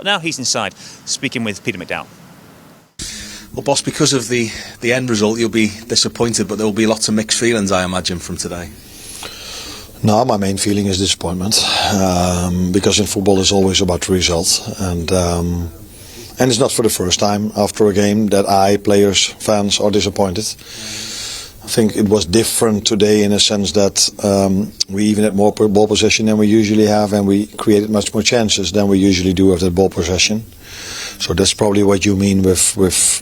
Now he's inside, speaking with Peter McDowell. Well, boss, because of the end result, you'll be disappointed, but there will be lots of mixed feelings, I imagine, from today. No, my main feeling is disappointment, because in football it's always about the result, and it's not for the first time after a game that players, fans are disappointed. I think it was different today in a sense that we even had more ball possession than we usually have, and we created much more chances than we usually do with that ball possession. So that's probably what you mean with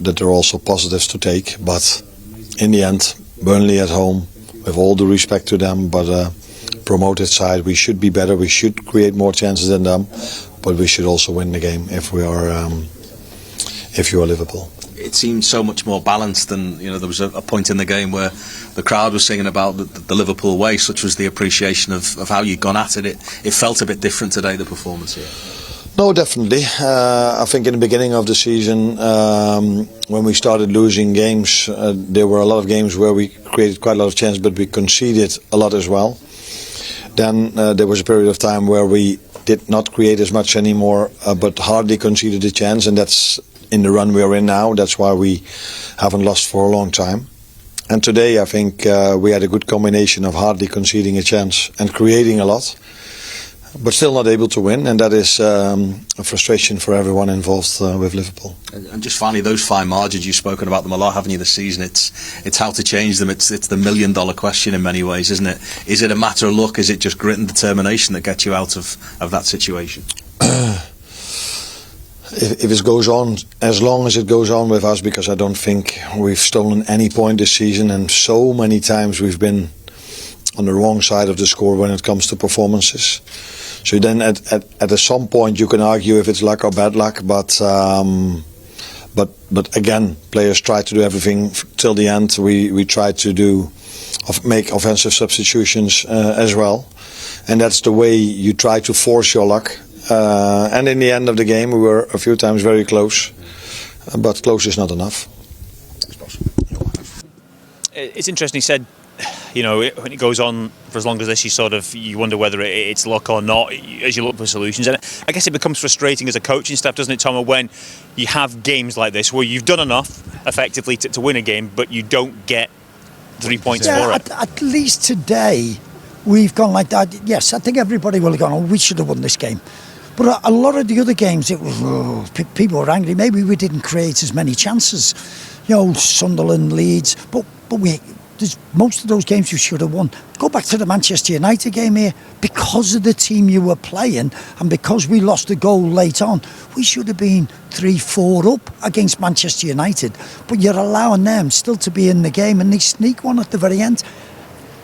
that there are also positives to take. But in the end, Burnley at home, with all the respect to them, but promoted side, we should be better. We should create more chances than them, but we should also win the game if you are Liverpool. It seemed so much more balanced than, there was a point in the game where the crowd was singing about the Liverpool way, such was the appreciation of how you'd gone at it. It felt a bit different today, the performance here. No, definitely. I think in the beginning of the season, when we started losing games, there were a lot of games where we created quite a lot of chances, but we conceded a lot as well. Then there was a period of time where we did not create as much anymore, but hardly conceded a chance, and that's in the run we're in now. That's why we haven't lost for a long time. And today I think we had a good combination of hardly conceding a chance and creating a lot, but still not able to win, and that is a frustration for everyone involved with Liverpool. And just finally, those fine margins, you've spoken about them a lot, haven't you, this season? It's how to change them. It's the $1 million question in many ways, isn't it? Is it a matter of luck? Is it just grit and determination that gets you out of that situation? If it goes on as long as it goes on with us, because I don't think we've stolen any point this season, and so many times we've been on the wrong side of the score when it comes to performances. So then at some point you can argue if it's luck or bad luck, but again, players try to do everything till the end. We try to make offensive substitutions as well, and that's the way you try to force your luck. And in the end of the game, we were a few times very close, but close is not enough. It's interesting, he said, when it goes on for as long as this, you wonder whether it's luck or not as you look for solutions. And I guess it becomes frustrating as a coaching staff, doesn't it, Tom, when you have games like this where you've done enough effectively to win a game, but you don't get 3 points for it. At least today we've gone like that. Yes, I think everybody will have gone, we should have won this game. But a lot of the other games, it was people were angry. Maybe we didn't create as many chances. Sunderland, Leeds, but there's most of those games you should have won. Go back to the Manchester United game here. Because of the team you were playing and because we lost a goal late on, we should have been 3-4 up against Manchester United. But you're allowing them still to be in the game, and they sneak one at the very end.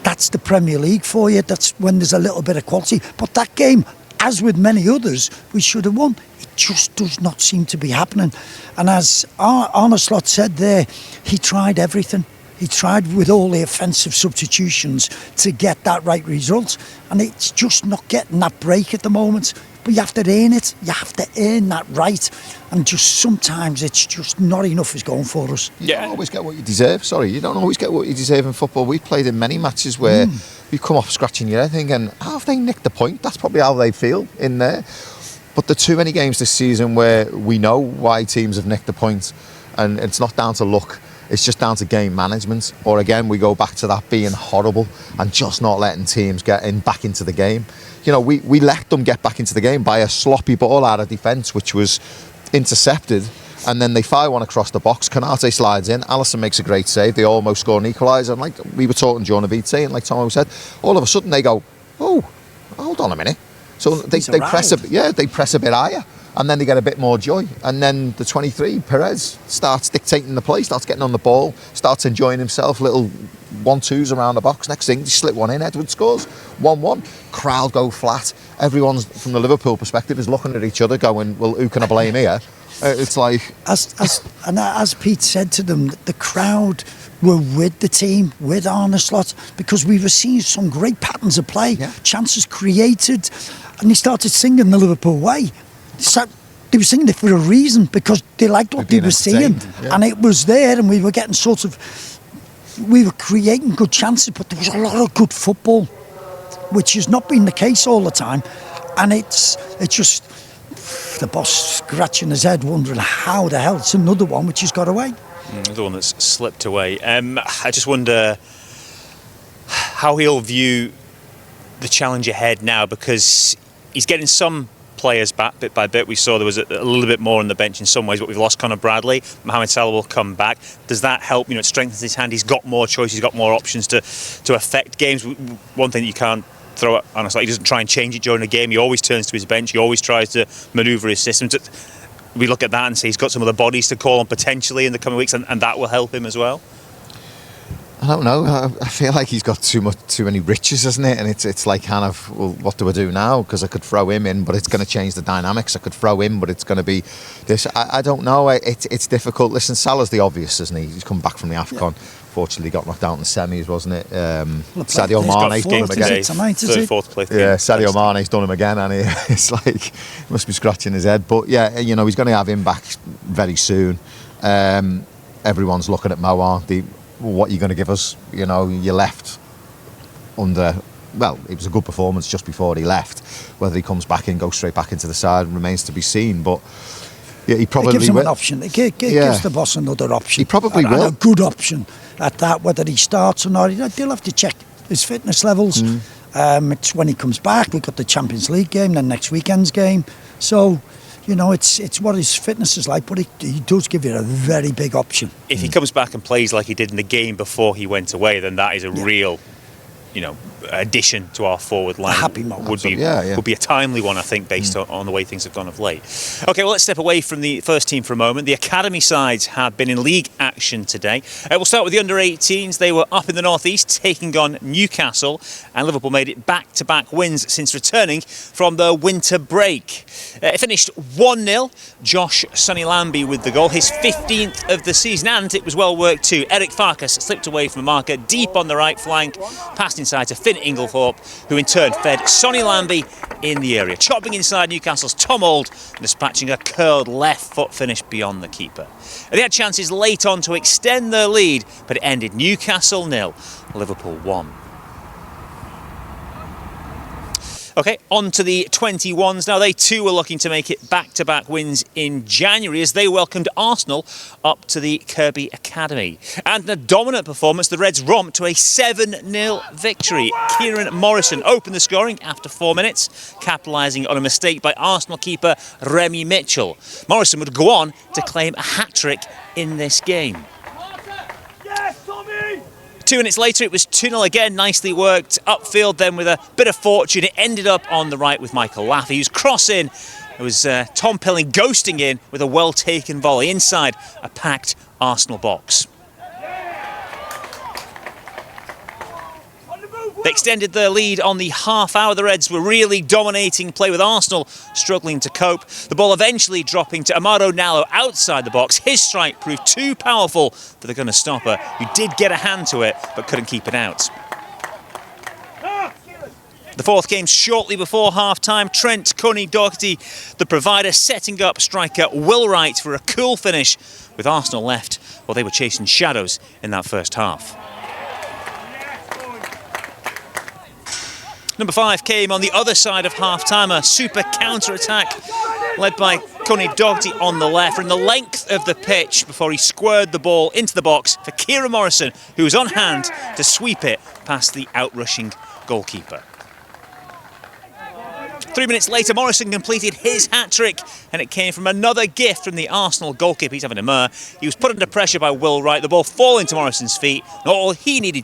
That's the Premier League for you. That's when there's a little bit of quality. But that game, as with many others, we should have won. It just does not seem to be happening. And as Arne Slot said there, he tried everything. He tried with all the offensive substitutions to get that right result, and it's just not getting that break at the moment. But you have to earn it. You have to earn that right, and just sometimes it's just not enough is going for us. You don't always get what you deserve. You don't always get what you deserve in football. We've played in many matches where we come off scratching your head thinking, how have they nicked the point? That's probably how they feel in there. But there are too many games this season where we know why teams have nicked the point, and it's not down to luck. It's just down to game management. Or again, we go back to that being horrible and just not letting teams get back into the game. We let them get back into the game by a sloppy ball out of defence, which was intercepted, and then they fire one across the box. Konate slides in, Alisson makes a great save, they almost score an equaliser, and like we were talking John VT, and like Tom said, all of a sudden they go, oh, hold on a minute. So they press a bit higher, and then they get a bit more joy. And then the 23, Perez, starts dictating the play, starts getting on the ball, starts enjoying himself, little 1-2s around the box. Next thing, you slip one in, Edwards scores, 1-1. Crowd go flat. Everyone's, from the Liverpool perspective, is looking at each other going, well, who can I blame here? It's like... As Pete said to them, the crowd were with the team, with Arne Slot, because we were seeing some great patterns of play, chances created, and they started singing the Liverpool way. They were singing it for a reason, because they liked what they were seeing, and it was there, and we were getting we were creating good chances, but there was a lot of good football, which has not been the case all the time, and it's just the boss scratching his head, wondering how the hell it's another one which has got away. Another one that's slipped away. I just wonder how he'll view the challenge ahead now, because he's getting some players back bit by bit. We saw there was a little bit more on the bench in some ways, but we've lost Conor Bradley. Mohamed Salah will come back. Does that help? It strengthens his hand. He's got more choice. He's got more options to affect games. One thing that you can't throw at Arne Slot, he doesn't try and change it during a game. He always turns to his bench. He always tries to manoeuvre his system. We look at that and say he's got some other bodies to call on potentially in the coming weeks, and that will help him as well. I don't know. I feel like he's got too many riches, isn't it? And it's like kind of, well, what do I do now? Because I could throw him in, but it's going to change the dynamics. I could throw him, but it's going to be this. I don't know. It's difficult. Listen, Salah's the obvious, isn't he? He's come back from the AFCON. Yeah. Fortunately, got knocked out in the semis, wasn't it? Sadio Mane's done him again. Fourth place. Yeah, Sadio Mane's done him again, and it's like he must be scratching his head. But yeah, he's going to have him back very soon. Everyone's looking at Moa. What are you going to give us? You left under. Well, it was a good performance just before he left. Whether he comes back and goes straight back into the side remains to be seen. But yeah, he probably gives him an option. It gives the boss another option. He probably will. And a good option at that. Whether he starts or not, they'll have to check his fitness levels. It's when he comes back. We've got the Champions League game, then next weekend's game. So, it's what his fitness is like, but he does give you a very big option. If he comes back and plays like he did in the game before he went away, then that is a real, addition to our forward line. A happy moment. Would be a timely one, I think, based on the way things have gone of late. Okay, well, let's step away from the first team for a moment. The academy sides have been in league action today. We'll start with the under-18s. They were up in the northeast, taking on Newcastle, and Liverpool made it back-to-back wins since returning from the winter break. It finished 1-0. Josh Sonny Lambie with the goal, his 15th of the season, and it was well worked too. Eric Farkas slipped away from a marker deep on the right flank, passed inside to Finn Inglethorpe, who in turn fed Sonny Lambie in the area, chopping inside Newcastle's Tom Auld and dispatching a curled left foot finish beyond the keeper. They had chances late on to extend their lead, but it ended Newcastle 0, Liverpool 1. Okay, on to the 21s. Now, they too were looking to make it back-to-back wins in January as they welcomed Arsenal up to the Kirby Academy. And in a dominant performance, the Reds romped to a 7-0 victory. Kieran Morrison opened the scoring after 4 minutes, capitalising on a mistake by Arsenal keeper Remy Mitchell. Morrison would go on to claim a hat-trick in this game. 2 minutes later, it was 2-0 again, nicely worked upfield then with a bit of fortune. It ended up on the right with Michael Laffey, who's crossing. It was Tom Pilling ghosting in with a well-taken volley inside a packed Arsenal box. They extended their lead on the half hour. The Reds were really dominating play with Arsenal struggling to cope. The ball eventually dropping to Amado Nallo outside the box. His strike proved too powerful for the gunner stopper, who did get a hand to it but couldn't keep it out. The fourth came shortly before half-time. Trent Coney-Doherty, the provider, setting up striker Will Wright for a cool finish with Arsenal left while they were chasing shadows in that first half. Number 5 came on the other side of half-time, a super counter-attack led by Coney-Doherty on the left, from the length of the pitch before he squared the ball into the box for Kieran Morrison, who was on hand to sweep it past the outrushing goalkeeper. 3 minutes later, Morrison completed his hat-trick, and it came from another gift from the Arsenal goalkeeper. He's having a mare. He was put under pressure by Will Wright, the ball falling to Morrison's feet. All he needed